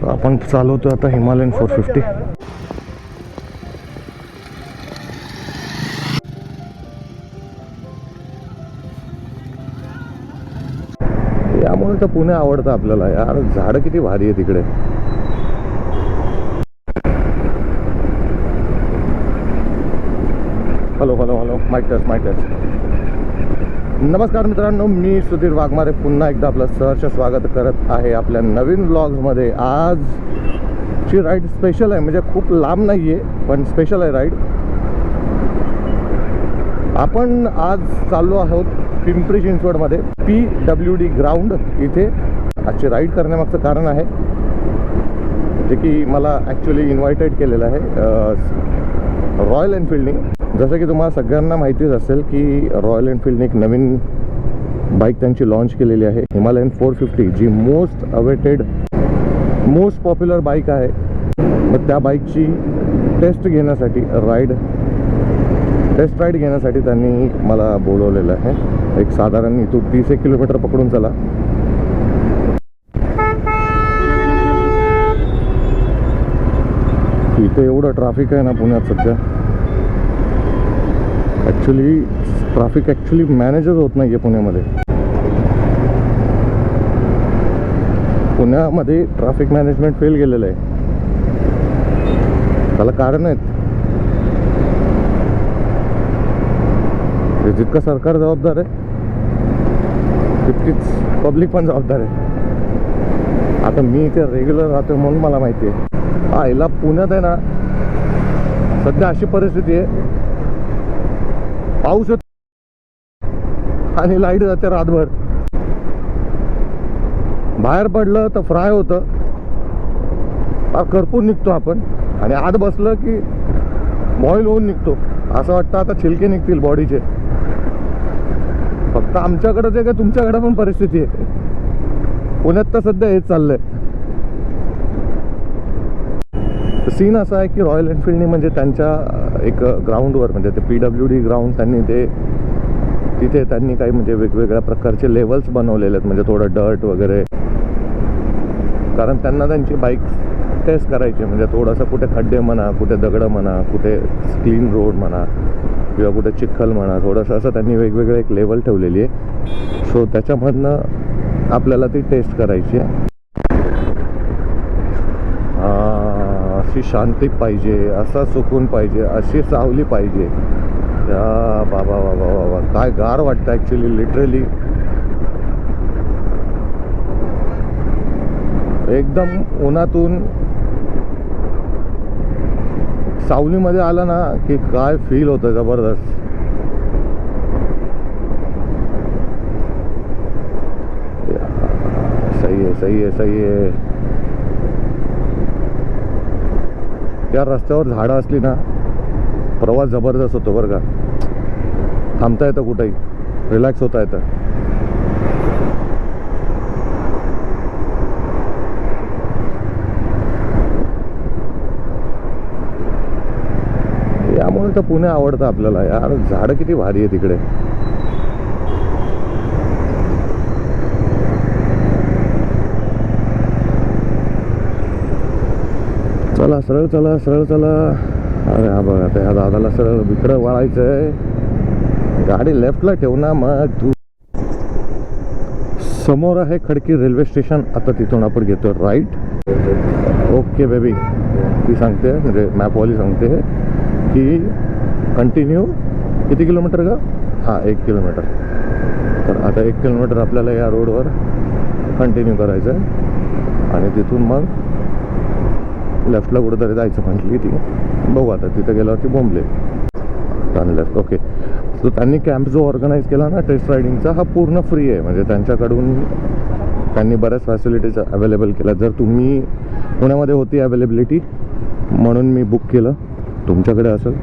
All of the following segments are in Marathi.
आपण चालवतो आता हिमालयन 450. यामुळे तर पुणे आवडतं आपल्याला यार. झाडं किती भारी आहे तिकडे. Hello hello hello, mike test. नमस्कार मित्रांनो, मी सुधीर वाघमारे पुन्हा एकदा आपलं सहर्ष स्वागत करत आहे आपल्या नवीन व्लॉग्समध्ये. आजची राईड स्पेशल आहे, म्हणजे खूप लांब नाही आहे पण स्पेशल आहे राईड. आपण आज चाललो आहोत पिंपरी चिंचवडमध्ये PWD ग्राउंड. इथे आजची राईड करण्यामागचं कारण आहे जे की मला ॲक्च्युली इन्व्हायटेड केलेलं आहे रॉयल एनफिल्डनी. जसं की तुम्हाला सगळ्यांना माहितीच असेल की रॉयल एनफिल्डने एक नवीन बाईक त्यांची लॉन्च केलेली आहे, हिमालयन 450, जी most awaited most popular bike आहे. मग त्या बाईकची टेस्ट राईड घेण्यासाठी त्यांनी मला बोलवलेलं आहे. एक साधारण इथून 30 किलोमीटर पकडून चला. इथे एवढं ट्रॅफिक आहे ना पुण्यात सध्या. ट्रॅफिक ॲक्च्युली मॅनेजच होत नाही आहे पुण्यामध्ये. पुण्यामध्ये ट्रॅफिक मॅनेजमेंट फेल गेलेलं आहे. त्याला कारण आहेत. जितकं सरकार जबाबदार आहे तितकीच पब्लिक पण जबाबदार आहे. आता मी इथे रेग्युलर राहतो म्हणून मला माहिती आहे. याला पुण्यात आहे ना सध्या अशी परिस्थिती आहे, पाऊस येतो आणि लाईट जाते रातभर. बाहेर पडलं तर फ्राय होतं, करपून निघतो आपण, आणि आत बसलं की बॉईल होऊन निघतो. असं वाटतं आता छिलके निघतील बॉडीचे. फक्त आमच्याकडेच आहे का तुमच्याकडे पण परिस्थिती आहे? पुण्यात तर सध्या हेच चाललंय. सीन असा आहे की रॉयल एनफिल्डने म्हणजे त्यांच्या एक ग्राउंडवर, म्हणजे ते PWD ग्राउंड, तिथे त्यांनी काही म्हणजे वेगवेगळ्या प्रकारचे लेवल्स बनवलेले आहेत. म्हणजे थोडं डर्ट वगैरे, कारण त्यांना त्यांची बाईक टेस्ट करायची. म्हणजे थोडंसं कुठे खड्डे म्हणा, कुठे दगडं म्हणा, कुठे क्लीन रोड म्हणा, किंवा कुठे चिखल म्हणा, थोडंसं असं त्यांनी वेगवेगळे एक लेवल ठेवलेली आहे. सो त्याच्यामधनं आपल्याला ती टेस्ट करायची आहे. अशी शांती पाहिजे, असा सुकून पाहिजे, अशी सावली पाहिजे. या बाबा बाबा बाबा, काय गार वाटतं ॲक्च्युली. लिटरली एकदम उन्हातून सावलीमध्ये आलं ना की काय फील होतं जबरदस्त. सही आहे. या रस्त्यावर झाडं असली ना प्रवास जबरदस्त होतो बरं का. थांबता येतं कुठेही, रिलॅक्स होता येतं. यामुळे तर पुणे आवडतं आपल्याला यार. झाडं किती भारी आहे तिकडे. चला सरळ चला. अरे हा बघा, आता ह्या दादाला सरळ इकडं वळायचं आहे. गाडी लेफ्टला ठेव ना मग तू. समोर आहे खडकी रेल्वे स्टेशन. आता तिथून आपण घेतो राईट. ओके बेबी, ती सांगते म्हणजे मॅपवाली सांगते की कंटिन्यू किती किलोमीटर का? हां 1 किलोमीटर. तर आता 1 किलोमीटर आपल्याला या रोडवर कंटिन्यू करायचं आहे आणि तिथून मग लेफ्टला कुठंतरी जायचं म्हटली ती. बघू आता तिथं गेल्यावरती Bomble turn left. Okay. So त्यांनी कॅम्प जो ऑर्गनाईज केला ना टेस्ट रायडिंगचा, हा पूर्ण फ्री आहे. म्हणजे त्यांच्याकडून त्यांनी बऱ्याच फॅसिलिटीज अवेलेबल केल्या. जर तुम्ही पुण्यामध्ये होती अवेलेबिलिटी म्हणून मी बुक केलं. तुमच्याकडे असेल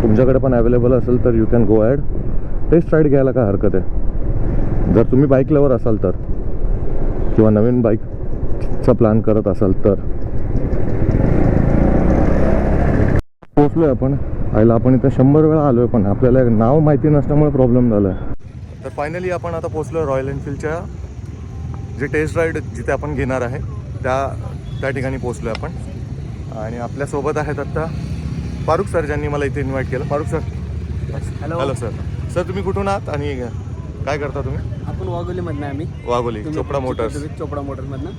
तुमच्याकडे पण अवेलेबल असेल तर you can go ahead. Test ride घ्यायला काय हरकत आहे जर तुम्ही बाईक लवर असाल तर, किंवा नवीन बाईकचा प्लॅन करत असाल तर. पोचलोय आपण. आयला आपण इथं 100 वेळा आलोय पण आपल्याला नाव माहिती नसल्यामुळे प्रॉब्लेम झाला आहे. तर फायनली आपण आता पोचलो रॉयल एनफिल्डच्या जे टेस्ट राईड जिथे आपण घेणार आहे त्या ठिकाणी पोचलो आहे आपण. आणि आपल्यासोबत आहेत आत्ता फारुख सर, ज्यांनी मला इथे इन्व्हाइट केलं. Farooq sir, hello sir. Sir तुम्ही कुठून आहात आणि काय करता तुम्ही? आपण वाघोलीमधनं आम्ही. वाघोली, चोपडा मोटर्स. चोपडा मोटर्समधनं.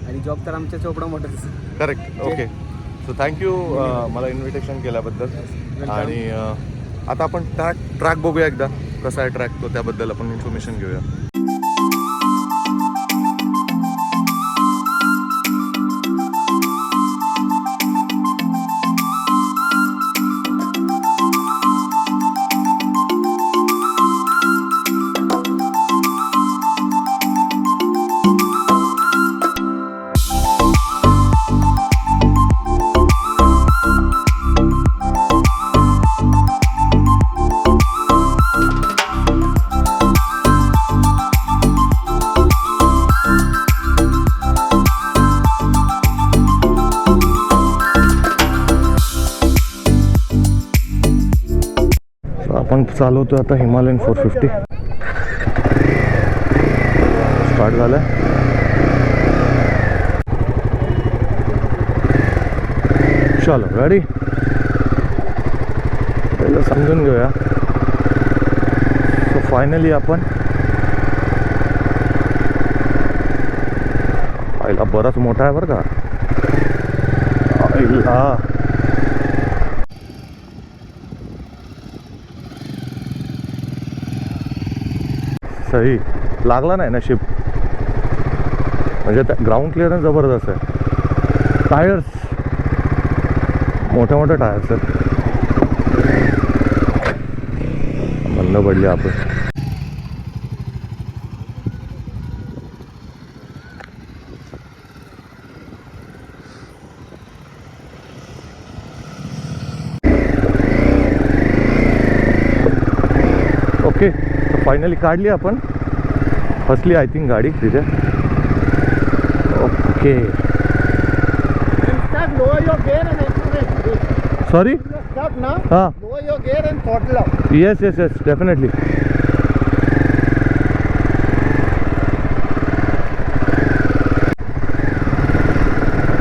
आणि जॉब तर आमच्या Chopda motors. Correct. Okay. So thank you मला इन्व्हिटेशन केल्याबद्दल. आणि आता आपण ट्रॅक बघूया एकदा कसा आहे ट्रॅक, तो त्याबद्दल आपण इन्फॉर्मेशन घेऊया. आपण चालवतो आता हिमालयन 450. स्टार्ट झालं. चलो रेडी. पहिलं समजून घेऊया. सो फायनली आपण पहिला बराच मोठा आहे बरं का. सही लागला नाही नशीब. म्हणजे ग्राउंड क्लिअरन्स जबरदस्त आहे. टायर्स मोठे मोठे टायर्स आहेत. बंद पडली आपण. ओके, फायनली काढली आपण. फसली आय थिंक गाडी तिथे. ओके. सॉरी. हां. Yes yes yes definitely.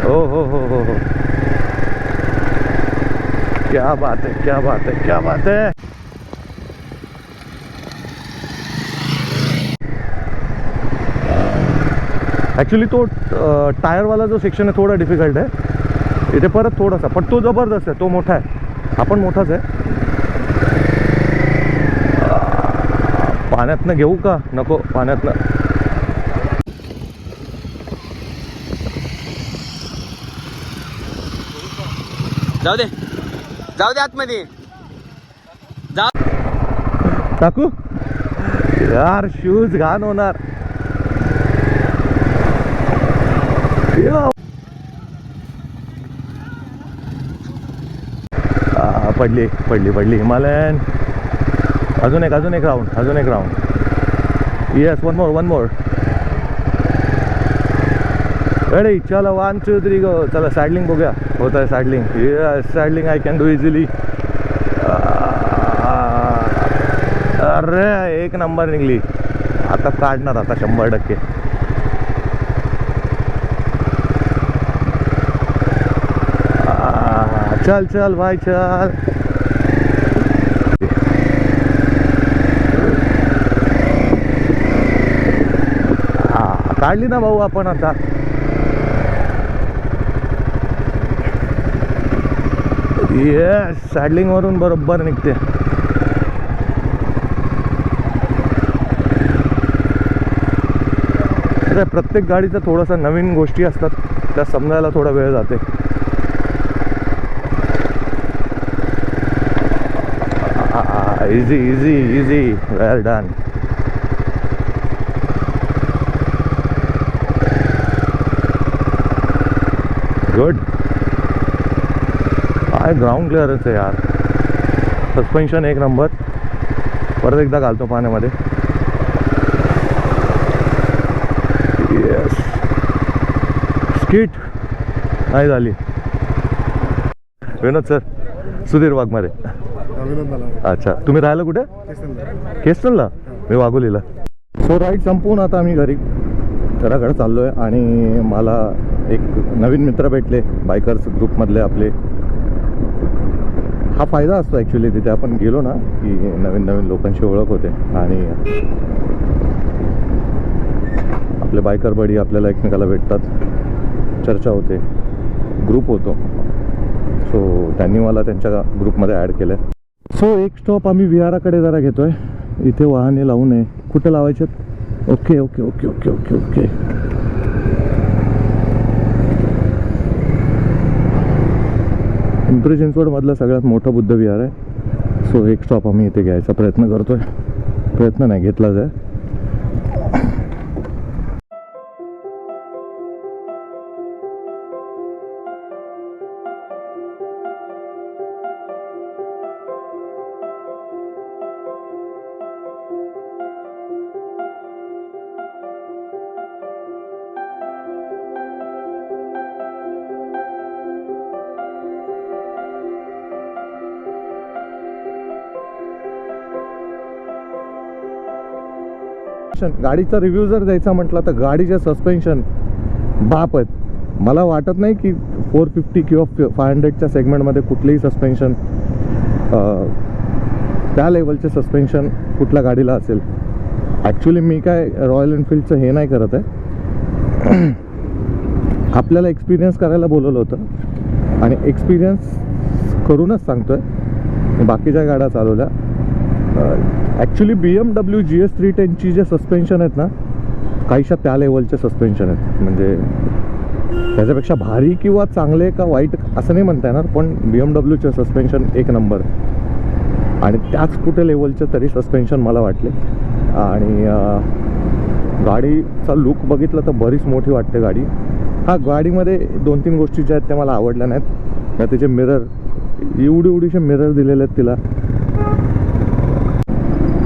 हो हो हो हो हो. क्या बात है, क्या बात है, क्या बात है. ॲक्च्युली तो टायरवाला जो सेक्शन आहे थोडा डिफिकल्ट आहे. इथे परत थोडासा, पण तो जबरदस्त आहे. तो मोठा आहे. हा पण मोठाच आहे. पाण्यातनं घेऊ का? नको, पाण्यातनं. जाऊ दे, जाऊ दे आतमध्ये. टाकू यार, शूज घाण होणार. पडली पडली पडली हिमालयन. अजून एक round. Yes, one more. Ready. चलो 1 2 3 गो. चला सॅडलिंग बघूया. होत आहे saddling. Yes, saddling I can do easily. अरे एक नंबर निघली. आता काढणार आता 100%. चल चल भाई चल. काढली ना भाऊ आपण आता. येस, सॅडलिंग वरून बरोबर निघते. प्रत्येक गाडीचा थोडासा नवीन गोष्टी असतात, त्या समजायला थोडा वेळ जाते. इझी. वेल डन. गुड. काय ग्राउंड क्लिअरन्स आहे यार. सस्पेन्शन एक नंबर. परत एकदा घालतो पाण्यामध्ये. येस. स्किट नाही झाली. विनोद सर, सुधीर वाघमारे. अच्छा, तुम्ही राहिला कुठे? केसनला. मी वाघोलीला. सो राईड संपवून आता आम्ही घराकडे चाललो आहे आणि मला एक नवीन मित्र भेटले बायकर्स ग्रुपमधले आपले. हा फायदा असतो ॲक्च्युली तिथे आपण गेलो ना की नवीन नवीन लोकांशी ओळख होते आणि आपले बायकर बडी आपल्याला एकमेकाला भेटतात, चर्चा होते, ग्रुप होतो. सो त्यांनी मला त्यांच्या ग्रुपमध्ये ॲड केलं आहे. सो एक स्टॉप आम्ही विहाराकडे जरा घेतो आहे. इथे वाहने लावू नये. कुठे लावायचे? Okay okay okay okay okay okay. Pimpri चिंचवडमधलं सगळ्यात मोठं बुद्ध विहार आहे. सो एक स्टॉप आम्ही इथे घ्यायचा प्रयत्न करतो आहे. प्रयत्न नाही, घेतलाच आहे. गाडीचा रिव्ह्यू जर द्यायचा म्हटलं तर गाडीचे सस्पेन्शन बाप आहेत. मला वाटत नाही की 450 किंवा 500च्या सेगमेंटमध्ये कुठलेही सस्पेन्शन त्या लेवलचे सस्पेन्शन कुठल्या गाडीला असेल. ॲक्च्युली मी काय रॉयल एनफिल्डचं हे नाही करत आहे. आपल्याला एक्सपिरियन्स करायला बोलवलं होतं आणि एक्सपिरियन्स करूनच सांगतो आहे. बाकीच्या गाड्या चालवल्या. ॲक्च्युली BMW GS 310ची जे सस्पेन्शन आहेत ना, काहीशा त्या लेवलचे सस्पेन्शन आहेत. म्हणजे त्याच्यापेक्षा भारी किंवा चांगले का वाईट असं नाही म्हणता येणार, पण BMWचे सस्पेन्शन एक नंबर आणि त्याच कुठे लेवलचे तरी सस्पेन्शन मला वाटले. आणि गाडीचा लुक बघितलं तर बरीच मोठी वाटते गाडी. हा गाडीमध्ये 2-3 गोष्टी ज्या आहेत त्या मला आवडल्या नाहीत. त्या त्याचे मिरर, एवढीशे मिरर दिलेले आहेत तिला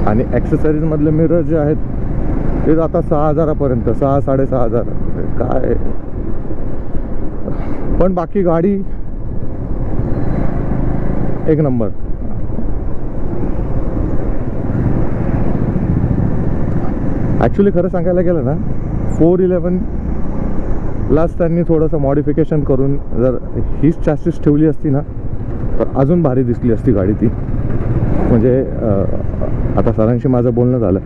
आणि ॲक्सेसरीजमधले मिरर जे आहेत ते आता 6,000पर्यंत, 6,000-6,500 काय. पण बाकी गाडी एक नंबर. ॲक्च्युली खरं सांगायला गेलं ना, 411लाच त्यांनी थोडंसं मॉडिफिकेशन करून जर हीच चॅसिस ठेवली असती ना तर अजून भारी दिसली असती गाडी ती. म्हणजे आता सरांशी माझं बोलणं झालं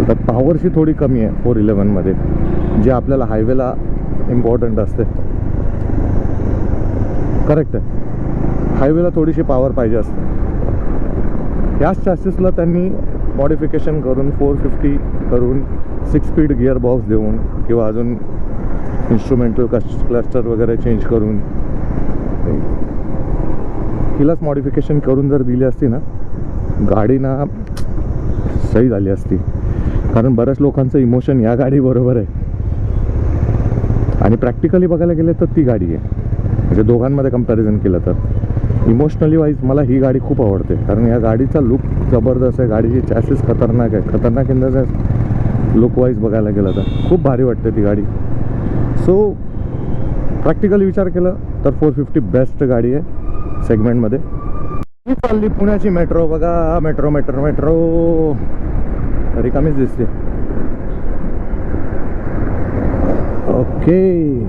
तर पॉवरशी थोडी कमी आहे 411मध्ये, जे आपल्याला हायवेला इम्पॉर्टंट असते. करेक्ट आहे, हायवेला थोडीशी पॉवर पाहिजे असते. याच चॅसिसला त्यांनी मॉडिफिकेशन करून 450 करून 6 स्पीड गिअर बॉक्स देऊन किंवा अजून इन्स्ट्रुमेंटल क्लस्टर वगैरे चेंज करून हिलाच मॉडिफिकेशन करून जर दिली असती ना, गाडी ना सही झाली असती. कारण बऱ्याच लोकांचं इमोशन या गाडीबरोबर आहे आणि प्रॅक्टिकली बघायला गेलं तर ती गाडी आहे. म्हणजे दोघांमध्ये कंपॅरिझन केलं तर इमोशनली वाईज मला ही गाडी खूप आवडते. कारण या गाडीचा लुक जबरदस्त आहे. गाडीची चॅसिस खतरनाक आहे. खतरनाक in the sense look wise बघायला गेलं तर खूप भारी वाटते ती गाडी. सो प्रॅक्टिकली विचार केलं तर 450 बेस्ट गाडी आहे सेगमेंटमध्ये. ही चालली पुण्याची मेट्रो. बघा मेट्रो मेट्रो मेट्रो रिकामीच दिसते. ओके,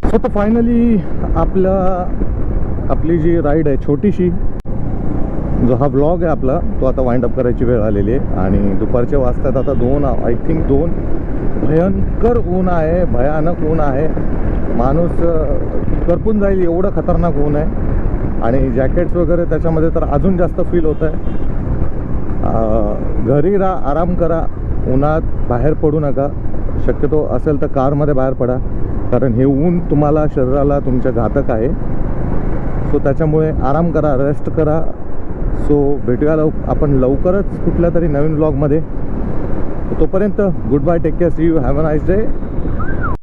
सो तर फायनली आपली जी राईड आहे छोटीशी, जो हा व्लॉग आहे आपला, तो आता वाइंड अप करायची वेळ आलेली आहे. आणि दुपारचे वाजतात आता 2, आय थिंक 2. भयंकर ऊन आहे, भयानक ऊन आहे. माणूस करपून जाईल एवढं खतरनाक ऊन आहे. आणि जॅकेट्स वगैरे त्याच्यामध्ये तर अजून जास्त फील होत आहे. घरी राहा, आराम करा, उन्हात बाहेर पडू नका. शक्यतो असेल तर कारमध्ये बाहेर पडा, कारण हे ऊन तुम्हाला शरीराला तुमच्या घातक आहे. सो त्याच्यामुळे आराम करा, रेस्ट करा. सो भेटूया आपण लवकरच कुठल्या तरी नवीन व्लॉगमध्ये. तोपर्यंत good bye, take care, see you, have a nice day.